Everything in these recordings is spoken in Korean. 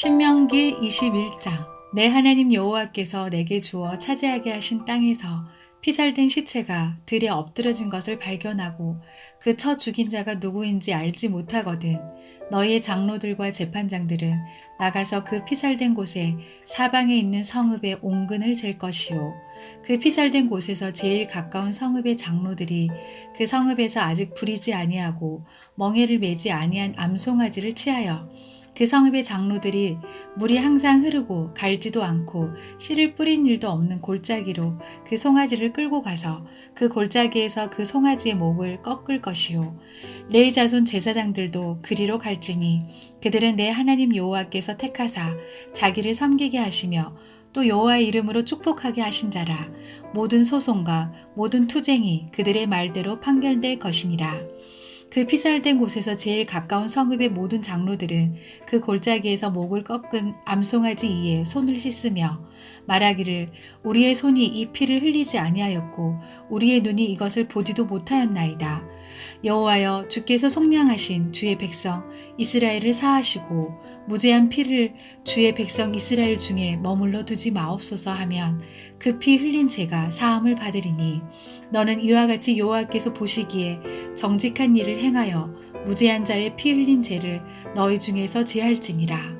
신명기 21장. 내 하나님 여호와께서 내게 주어 차지하게 하신 땅에서 피살된 시체가 들에 엎드러진 것을 발견하고 그 쳐 죽인 자가 누구인지 알지 못하거든 너희의 장로들과 재판장들은 나가서 그 피살된 곳에 사방에 있는 성읍의 온근을 잴 것이요. 그 피살된 곳에서 제일 가까운 성읍의 장로들이 그 성읍에서 아직 부리지 아니하고 멍에를 매지 아니한 암송아지를 치하여 그 성읍의 장로들이 물이 항상 흐르고 갈지도 않고 씨를 뿌린 일도 없는 골짜기로 그 송아지를 끌고 가서 그 골짜기에서 그 송아지의 목을 꺾을 것이요. 레위 자손 제사장들도 그리로 갈지니 그들은 내 하나님 여호와께서 택하사 자기를 섬기게 하시며 또 여호와의 이름으로 축복하게 하신 자라. 모든 소송과 모든 투쟁이 그들의 말대로 판결될 것이니라. 그 피살된 곳에서 제일 가까운 성읍의 모든 장로들은 그 골짜기에서 목을 꺾은 암송아지 이에 손을 씻으며 말하기를 우리의 손이 이 피를 흘리지 아니하였고 우리의 눈이 이것을 보지도 못하였나이다. 여호와여, 주께서 속량하신 주의 백성 이스라엘을 사하시고 무죄한 피를 주의 백성 이스라엘 중에 머물러 두지 마옵소서 하면 그 피 흘린 죄가 사함을 받으리니 너는 이와 같이 여호와께서 보시기에 정직한 일을 행하여 무죄한 자의 피 흘린 죄를 너희 중에서 제할지니라.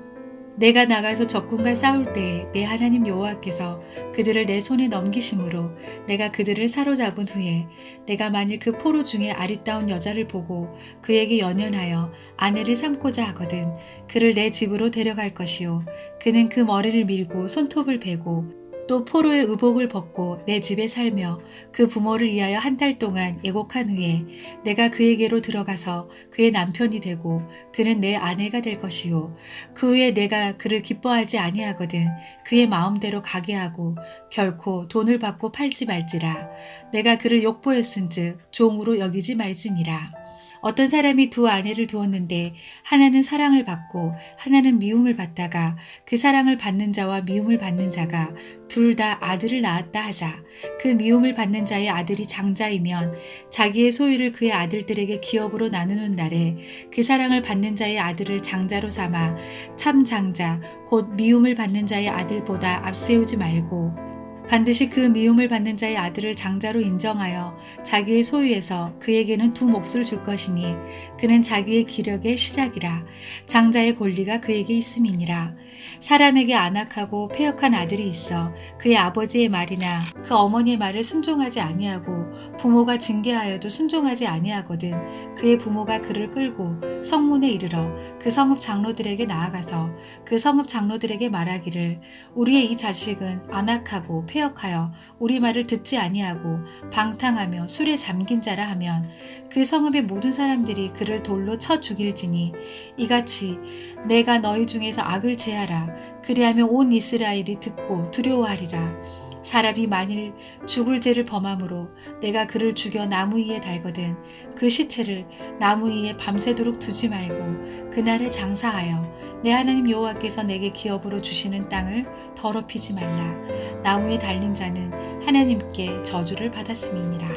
내가 나가서 적군과 싸울 때에 내 하나님 여호와께서 그들을 내 손에 넘기심으로 내가 그들을 사로잡은 후에 내가 만일 그 포로 중에 아리따운 여자를 보고 그에게 연연하여 아내를 삼고자 하거든 그를 내 집으로 데려갈 것이요. 그는 그 머리를 밀고 손톱을 베고 또 포로의 의복을 벗고 내 집에 살며 그 부모를 위하여 한 달 동안 애곡한 후에 내가 그에게로 들어가서 그의 남편이 되고 그는 내 아내가 될 것이요. 그 후에 내가 그를 기뻐하지 아니하거든 그의 마음대로 가게 하고 결코 돈을 받고 팔지 말지라. 내가 그를 욕보였은즉 종으로 여기지 말지니라. 어떤 사람이 두 아내를 두었는데 하나는 사랑을 받고 하나는 미움을 받다가 그 사랑을 받는 자와 미움을 받는 자가 둘 다 아들을 낳았다 하자. 그 미움을 받는 자의 아들이 장자이면 자기의 소유를 그의 아들들에게 기업으로 나누는 날에 그 사랑을 받는 자의 아들을 장자로 삼아 참 장자 곧 미움을 받는 자의 아들보다 앞세우지 말고 반드시 그 미움을 받는 자의 아들을 장자로 인정하여 자기의 소유에서 그에게는 두 몫을 줄 것이니 그는 자기의 기력의 시작이라. 장자의 권리가 그에게 있음이니라. 사람에게 안악하고 패역한 아들이 있어 그의 아버지의 말이나 그 어머니의 말을 순종하지 아니하고 부모가 징계하여도 순종하지 아니하거든 그의 부모가 그를 끌고 성문에 이르러 그 성읍 장로들에게 나아가서 그 성읍 장로들에게 말하기를 우리의 이 자식은 안악하고 패역하여 우리 말을 듣지 아니하고 방탕하며 술에 잠긴 자라 하면 그 성읍의 모든 사람들이 그를 돌로 쳐 죽일지니 이같이 내가 너희 중에서 악을 제하라. 그리하면 온 이스라엘이 듣고 두려워하리라. 사람이 만일 죽을 죄를 범함으로 내가 그를 죽여 나무 위에 달거든 그 시체를 나무 위에 밤새도록 두지 말고 그날에 장사하여 내 하나님 여호와께서 내게 기업으로 주시는 땅을 더럽히지 말라. 나무에 달린 자는 하나님께 저주를 받았음이니라.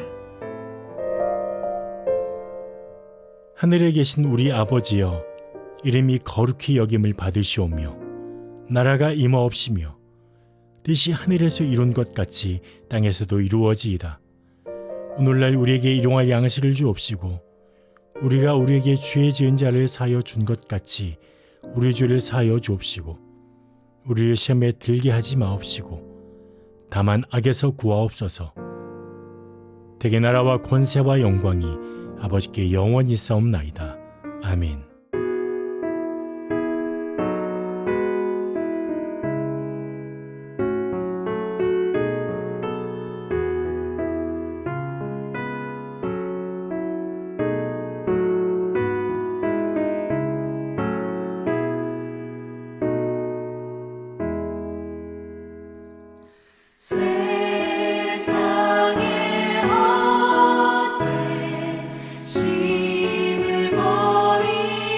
하늘에 계신 우리 아버지여, 이름이 거룩히 여김을 받으시오며 나라가 임하옵시며 뜻이 하늘에서 이룬 것 같이 땅에서도 이루어지이다. 오늘날 우리에게 일용할 양식을 주옵시고 우리가 우리에게 죄 지은 자를 사하여 준 것 같이 우리 죄를 사하여 주옵시고 우리를 시험에 들게 하지 마옵시고 다만 악에서 구하옵소서. 대개 나라와 권세와 영광이 아버지께 영원히 싸움나이다. 아멘. 세상의 헛된 신을 버리고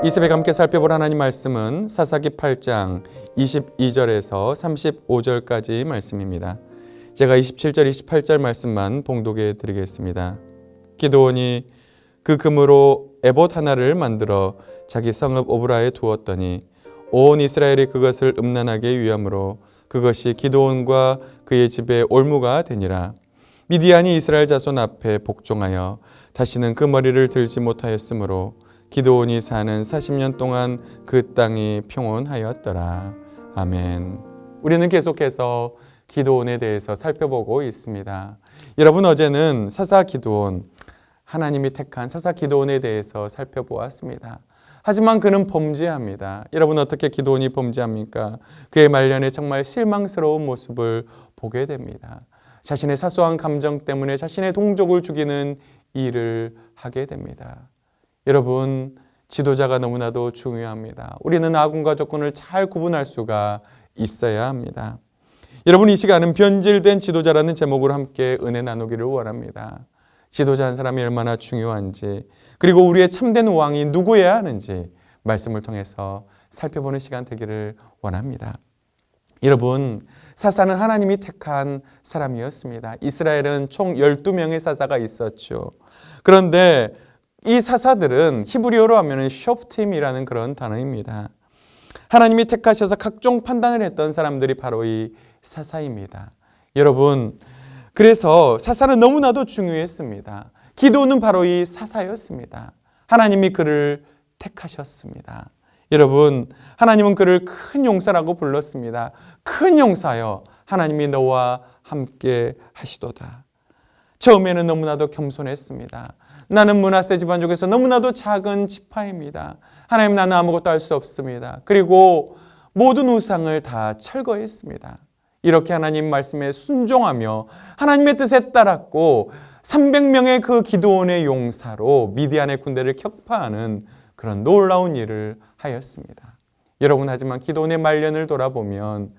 이 새벽 함께 살펴볼 하나님 말씀은 사사기 8장 22절에서 35절까지 말씀입니다. 제가 27절, 28절 말씀만 봉독해 드리겠습니다. 기드온이 그 금으로 에봇 하나를 만들어 자기 성읍 오브라에 두었더니 온 이스라엘이 그것을 음란하게 위함으로 그것이 기드온과 그의 집에 올무가 되니라. 미디안이 이스라엘 자손 앞에 복종하여 다시는 그 머리를 들지 못하였으므로 기드온이 사는 40년 동안 그 땅이 평온하였더라. 아멘. 우리는 계속해서 기드온에 대해서 살펴보고 있습니다. 여러분, 어제는 사사 기드온, 하나님이 택한 사사 기드온에 대해서 살펴보았습니다. 하지만 그는 범죄합니다. 여러분, 어떻게 기드온이 범죄합니까? 그의 말년에 정말 실망스러운 모습을 보게 됩니다. 자신의 사소한 감정 때문에 자신의 동족을 죽이는 일을 하게 됩니다. 여러분, 지도자가 너무나도 중요합니다. 우리는 악운과 조건을 잘 구분할 수가 있어야 합니다. 여러분, 이 시간은 변질된 지도자라는 제목으로 함께 은혜 나누기를 원합니다. 지도자 한 사람이 얼마나 중요한지, 그리고 우리의 참된 왕이 누구여야 하는지 말씀을 통해서 살펴보는 시간 되기를 원합니다. 여러분, 사사는 하나님이 택한 사람이었습니다. 이스라엘은 총 12명의 사사가 있었죠. 그런데 이 사사들은 히브리어로 하면 쇼프팀이라는 그런 단어입니다. 하나님이 택하셔서 각종 판단을 했던 사람들이 바로 이 사사입니다. 여러분, 그래서 사사는 너무나도 중요했습니다. 기드온은 바로 이 사사였습니다. 하나님이 그를 택하셨습니다. 여러분, 하나님은 그를 큰 용사라고 불렀습니다. 큰 용사여, 하나님이 너와 함께 하시도다. 처음에는 너무나도 겸손했습니다. 나는 므낫세 집안 중에서 너무나도 작은 지파입니다. 하나님, 나는 아무것도 할 수 없습니다. 그리고 모든 우상을 다 철거했습니다. 이렇게 하나님 말씀에 순종하며 하나님의 뜻에 따랐고 300명의 그 기드온의 용사로 미디안의 군대를 격파하는 그런 놀라운 일을 하였습니다. 여러분, 하지만 기드온의 말년을 돌아보면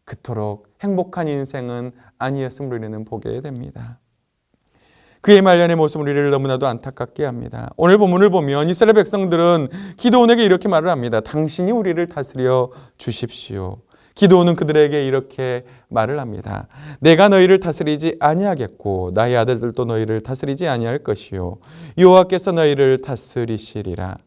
그토록 행복한 인생은 아니었음을 우리는 보게 됩니다. 그의 말년의 모습은 우리를 너무나도 안타깝게 합니다. 오늘 본문을 보면 이스라엘 백성들은 기드온에게 이렇게 말을 합니다. 당신이 우리를 다스려 주십시오. 기드온은 그들에게 이렇게 말을 합니다. 내가 너희를 다스리지 아니하겠고 나의 아들들도 너희를 다스리지 아니할 것이요 여호와께서 너희를 다스리시리라.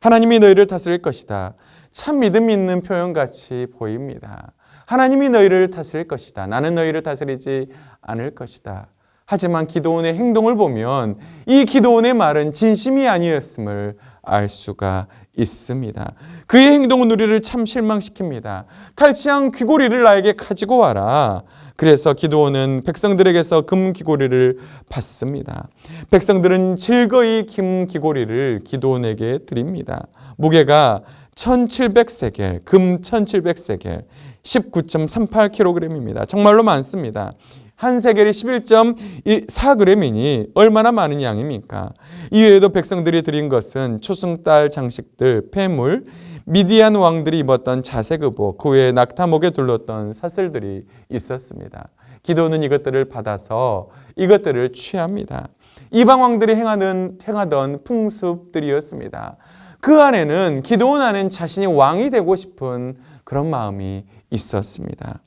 하나님이 너희를 다스릴 것이다. 참 믿음 있는 표현같이 보입니다. 하나님이 너희를 다스릴 것이다. 나는 너희를 다스리지 않을 것이다. 하지만 기드온의 행동을 보면 이 기드온의 말은 진심이 아니었음을 알 수가 있습니다. 그의 행동은 우리를 참 실망시킵니다. 탈취한 귀고리를 나에게 가지고 와라. 그래서 기드온은 백성들에게서 금 귀고리를 받습니다. 백성들은 즐거이 금 귀고리를 기드온에게 드립니다. 무게가 1700세겔, 금 1700세겔, 19.38kg입니다. 정말로 많습니다. 한 세겔이 11.4g이니 얼마나 많은 양입니까? 이외에도 백성들이 드린 것은 초승달 장식들, 폐물, 미디안 왕들이 입었던 자색의복, 그 외에 낙타목에 둘렀던 사슬들이 있었습니다. 기드온은 이것들을 받아서 이것들을 취합니다. 이방 왕들이 행하던 풍습들이었습니다. 그 안에는 기드온 안에는 자신이 왕이 되고 싶은 그런 마음이 있었습니다.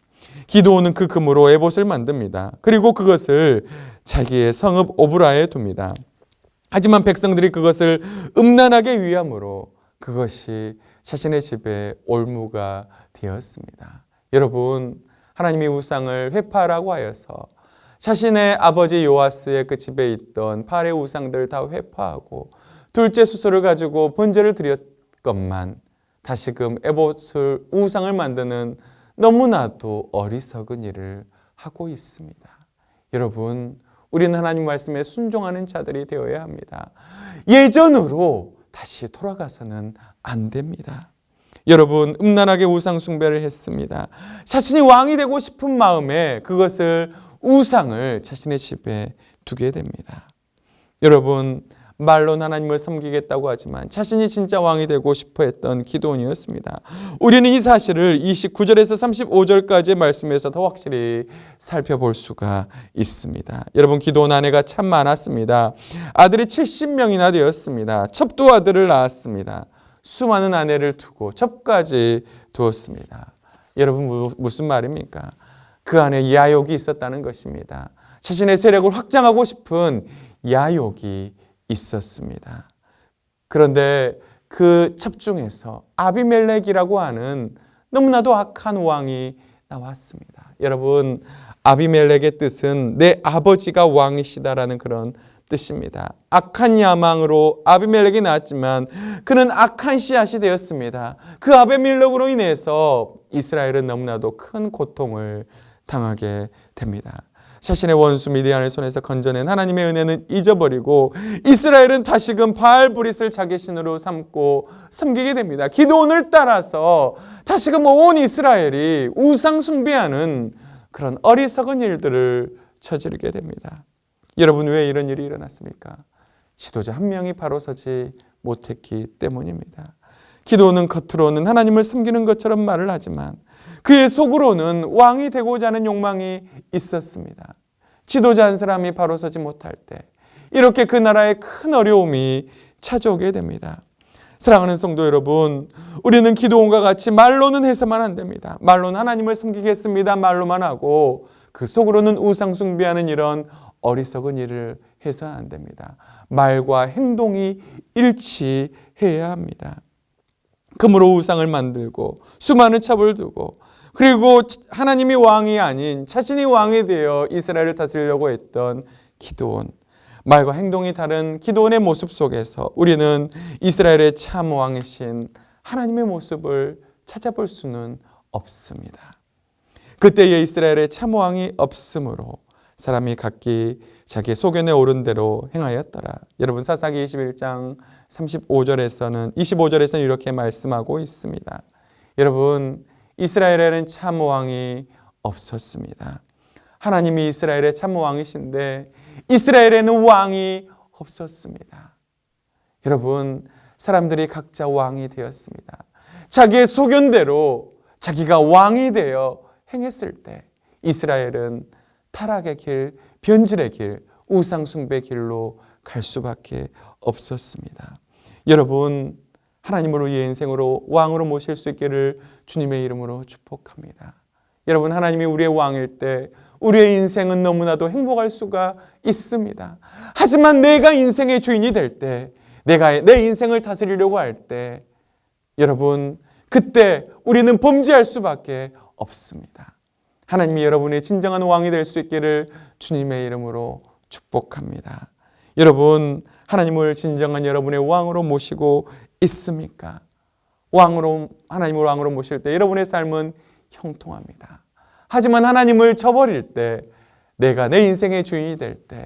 기드온은 그 금으로 에봇을 만듭니다. 그리고 그것을 자기의 성읍 오브라에 둡니다. 하지만 백성들이 그것을 음란하게 위함으로 그것이 자신의 집에 올무가 되었습니다. 여러분, 하나님이 우상을 회파하라고 하여서 자신의 아버지 요아스의 그 집에 있던 발의 우상들 다 회파하고 둘째 수소를 가지고 번제를 드렸건만 다시금 에봇을 우상을 만드는 너무나도 어리석은 일을 하고 있습니다. 여러분, 우리는 하나님 말씀에 순종하는 자들이 되어야 합니다. 예전으로 다시 돌아가서는 안 됩니다. 여러분, 음란하게 우상 숭배를 했습니다. 자신이 왕이 되고 싶은 마음에 그것을 우상을 자신의 집에 두게 됩니다. 여러분, 말로는 하나님을 섬기겠다고 하지만 자신이 진짜 왕이 되고 싶어 했던 기드온이었습니다. 우리는 이 사실을 29절에서 35절까지의 말씀에서 더 확실히 살펴볼 수가 있습니다. 여러분, 기드온 아내가 참 많았습니다. 아들이 70명이나 되었습니다. 첩도 아들을 낳았습니다. 수많은 아내를 두고 첩까지 두었습니다. 여러분 무슨 말입니까? 그 안에 야욕이 있었다는 것입니다. 자신의 세력을 확장하고 싶은 야욕이 있었습니다. 그런데 그 첩 중에서 아비멜렉이라고 하는 너무나도 악한 왕이 나왔습니다. 여러분, 아비멜렉의 뜻은 내 아버지가 왕이시다라는 그런 뜻입니다. 악한 야망으로 아비멜렉이 나왔지만 그는 악한 씨앗이 되었습니다. 그 아비멜렉으로 인해서 이스라엘은 너무나도 큰 고통을 당하게 됩니다. 자신의 원수 미디안의 손에서 건져낸 하나님의 은혜는 잊어버리고 이스라엘은 다시금 바알브릿을 자기 신으로 삼고 섬기게 됩니다. 기드온을 따라서 다시금 온 이스라엘이 우상 숭배하는 그런 어리석은 일들을 저지르게 됩니다. 여러분, 왜 이런 일이 일어났습니까? 지도자 한 명이 바로 서지 못했기 때문입니다. 기드온은 겉으로는 하나님을 섬기는 것처럼 말을 하지만 그의 속으로는 왕이 되고자 하는 욕망이 있었습니다. 지도자 한 사람이 바로 서지 못할 때 이렇게 그 나라에 큰 어려움이 찾아오게 됩니다. 사랑하는 성도 여러분, 우리는 기드온과 같이 말로는 해서만 안 됩니다. 말로는 하나님을 섬기겠습니다. 말로만 하고 그 속으로는 우상 숭배하는 이런 어리석은 일을 해서는 안 됩니다. 말과 행동이 일치해야 합니다. 금으로 우상을 만들고 수많은 첩을 두고 그리고 하나님이 왕이 아닌 자신이 왕이 되어 이스라엘을 다스리려고 했던 기드온, 말과 행동이 다른 기드온의 모습 속에서 우리는 이스라엘의 참 왕이신 하나님의 모습을 찾아볼 수는 없습니다. 그때의 이스라엘의 참 왕이 없으므로 사람이 각기 자기의 소견에 오른 대로 행하였더라. 여러분, 사사기 21장 25절에서는 이렇게 말씀하고 있습니다. 여러분, 이스라엘에는 참 왕이 없었습니다. 하나님이 이스라엘의 참 왕이신데 이스라엘에는 왕이 없었습니다. 여러분, 사람들이 각자 왕이 되었습니다. 자기의 소견대로 자기가 왕이 되어 행했을 때 이스라엘은 타락의 길, 변질의 길, 우상숭배 길로 갈 수밖에 없었습니다. 여러분, 하나님을 우리의 인생으로 왕으로 모실 수 있기를 주님의 이름으로 축복합니다. 여러분, 하나님이 우리의 왕일 때 우리의 인생은 너무나도 행복할 수가 있습니다. 하지만 내가 인생의 주인이 될 때, 내가 내 인생을 다스리려고 할 때, 여러분, 그때 우리는 범죄할 수밖에 없습니다. 하나님이 여러분의 진정한 왕이 될 수 있기를 주님의 이름으로 축복합니다. 여러분, 하나님을 진정한 여러분의 왕으로 모시고 있습니까? 하나님을 왕으로 모실 때 여러분의 삶은 형통합니다. 하지만 하나님을 저버릴 때, 내가 내 인생의 주인이 될 때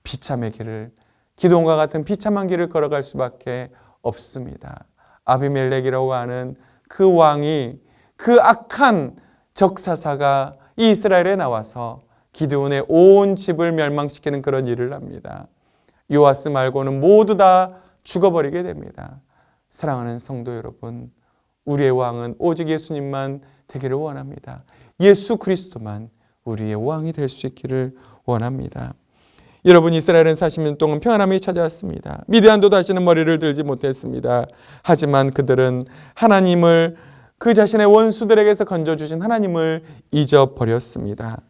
비참의 길을, 기드온과 같은 비참한 길을 걸어갈 수밖에 없습니다. 아비멜렉이라고 하는 그 왕이, 그 악한 적사사가 이 이스라엘에 나와서 기드온의 온 집을 멸망시키는 그런 일을 합니다. 요아스 말고는 모두 다 죽어버리게 됩니다. 사랑하는 성도 여러분, 우리의 왕은 오직 예수님만 되기를 원합니다. 예수 그리스도만 우리의 왕이 될 수 있기를 원합니다. 여러분, 이스라엘은 40년 동안 평안함이 찾아왔습니다. 미디안도 다시는 머리를 들지 못했습니다. 하지만 그들은 하나님을, 그 자신의 원수들에게서 건져주신 하나님을 잊어버렸습니다.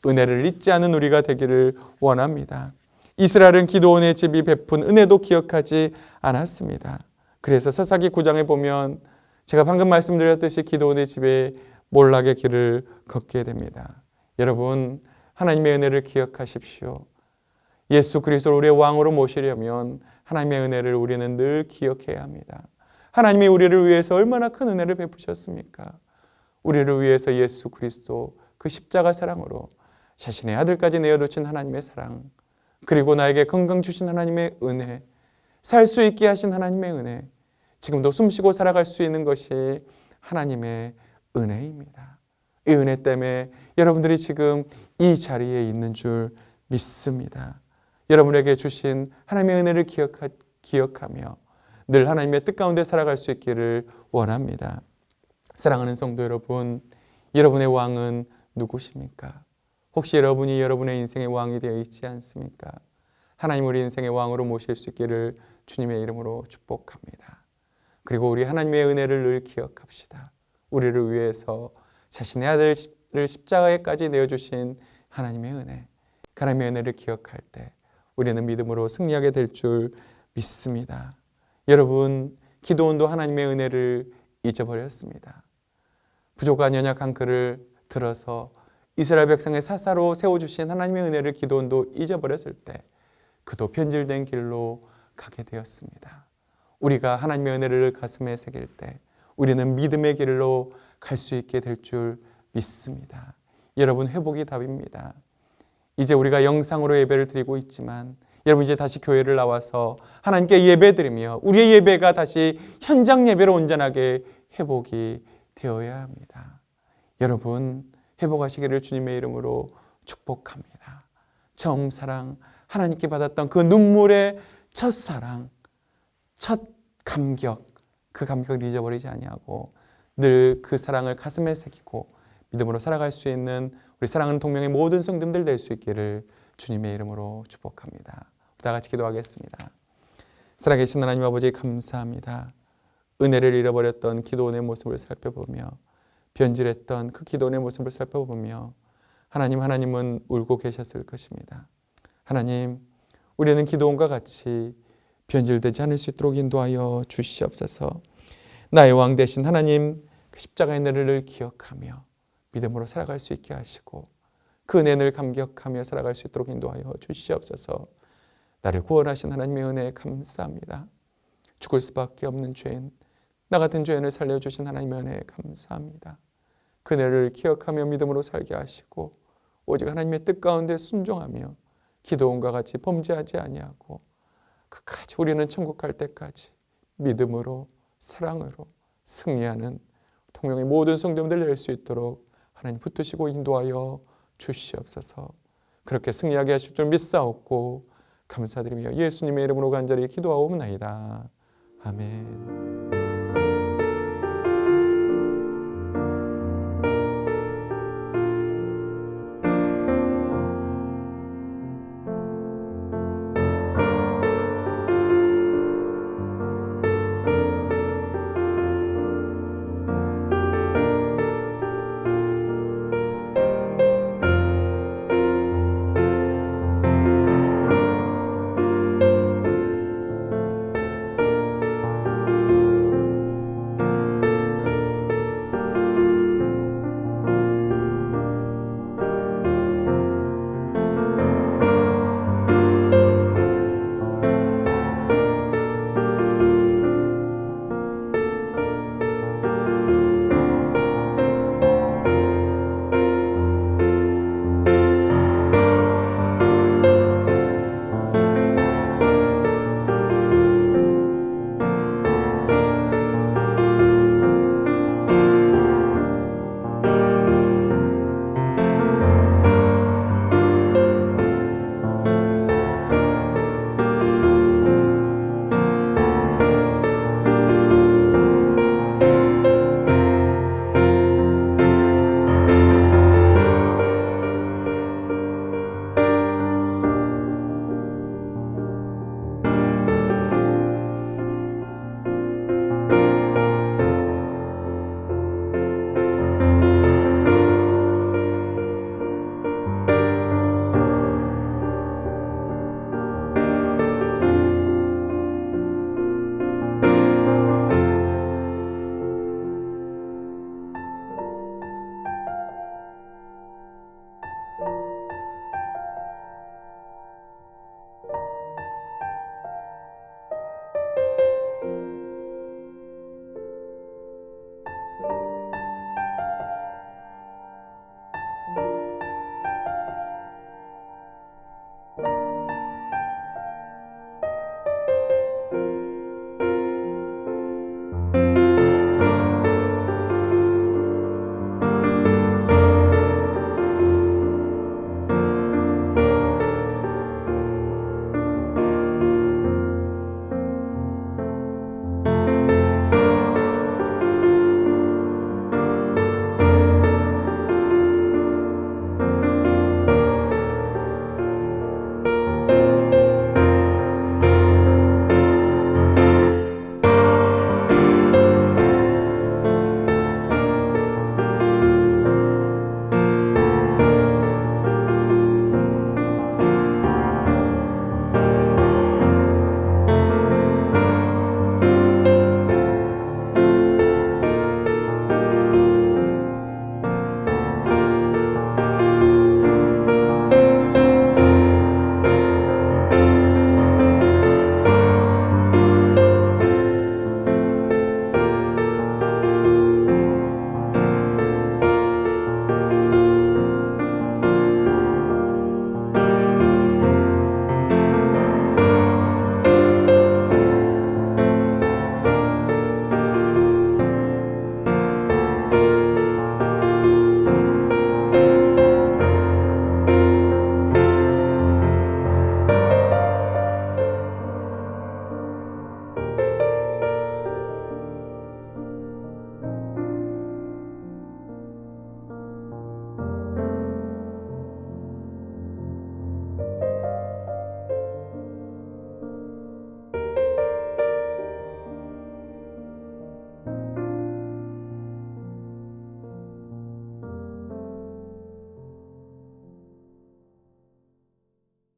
은혜를 잊지 않은 우리가 되기를 원합니다. 이스라엘은 기드온의 집이 베푼 은혜도 기억하지 않았습니다. 그래서 사사기 9장에 보면 제가 방금 말씀드렸듯이 기드온의 집에 몰락의 길을 걷게 됩니다. 여러분, 하나님의 은혜를 기억하십시오. 예수 그리스도를 우리의 왕으로 모시려면 하나님의 은혜를 우리는 늘 기억해야 합니다. 하나님이 우리를 위해서 얼마나 큰 은혜를 베푸셨습니까? 우리를 위해서 예수 그리스도 그 십자가 사랑으로 자신의 아들까지 내어놓으신 하나님의 사랑, 그리고 나에게 건강 주신 하나님의 은혜, 살 수 있게 하신 하나님의 은혜, 지금도 숨쉬고 살아갈 수 있는 것이 하나님의 은혜입니다. 이 은혜 때문에 여러분들이 지금 이 자리에 있는 줄 믿습니다. 여러분에게 주신 하나님의 은혜를 기억하며 늘 하나님의 뜻 가운데 살아갈 수 있기를 원합니다. 사랑하는 성도 여러분, 여러분의 왕은 누구십니까? 혹시 여러분이 여러분의 인생의 왕이 되어 있지 않습니까? 하나님 우리 인생의 왕으로 모실 수 있기를 주님의 이름으로 축복합니다. 그리고 우리 하나님의 은혜를 늘 기억합시다. 우리를 위해서 자신의 아들을 십자가에까지 내어주신 하나님의 은혜, 하나님의 은혜를 기억할 때 우리는 믿음으로 승리하게 될 줄 믿습니다. 여러분, 기도원도 하나님의 은혜를 잊어버렸습니다. 부족한 연약한 그를 들어서 이스라엘 백성의 사사로 세워주신 하나님의 은혜를 기도원도 잊어버렸을 때 그도 변질된 길로 가게 되었습니다. 우리가 하나님의 은혜를 가슴에 새길 때 우리는 믿음의 길로 갈 수 있게 될 줄 믿습니다. 여러분, 회복이 답입니다. 이제 우리가 영상으로 예배를 드리고 있지만 여러분, 이제 다시 교회를 나와서 하나님께 예배드리며 우리의 예배가 다시 현장 예배로 온전하게 회복이 되어야 합니다. 여러분, 회복하시기를 주님의 이름으로 축복합니다. 처음 사랑, 하나님께 받았던 그 눈물의 첫사랑, 첫 감격, 그 감격을 잊어버리지 아니하고 늘 그 사랑을 가슴에 새기고 믿음으로 살아갈 수 있는 우리 사랑하는 동명의 모든 성도들 될 수 있기를 주님의 이름으로 축복합니다. 다 같이 기도하겠습니다. 살아계신 하나님 아버지, 감사합니다. 은혜를 잃어버렸던 기도원의 모습을 살펴보며 변질했던 그 기도원의 모습을 살펴보며 하나님은 울고 계셨을 것입니다. 하나님, 우리는 기도원과 같이 변질되지 않을 수 있도록 인도하여 주시옵소서. 나의 왕 되신 하나님, 그 십자가의 은혜를 기억하며 믿음으로 살아갈 수 있게 하시고 그 은혜를 감격하며 살아갈 수 있도록 인도하여 주시옵소서. 나를 구원하신 하나님의 은혜에 감사합니다. 죽을 수밖에 없는 죄인, 나 같은 죄인을 살려주신 하나님의 은혜에 감사합니다. 그 은혜를 기억하며 믿음으로 살게 하시고 오직 하나님의 뜻 가운데 순종하며 기도원과 같이 범죄하지 아니하고 끝까지 우리는 천국 갈 때까지 믿음으로 사랑으로 승리하는 통명의 모든 성도들 될 수 있도록 하나님 붙드시고 인도하여 주시옵소서. 그렇게 승리하게 하실 줄 믿사옵고 감사드리며 예수님의 이름으로 간절히 기도하옵나이다. 아멘.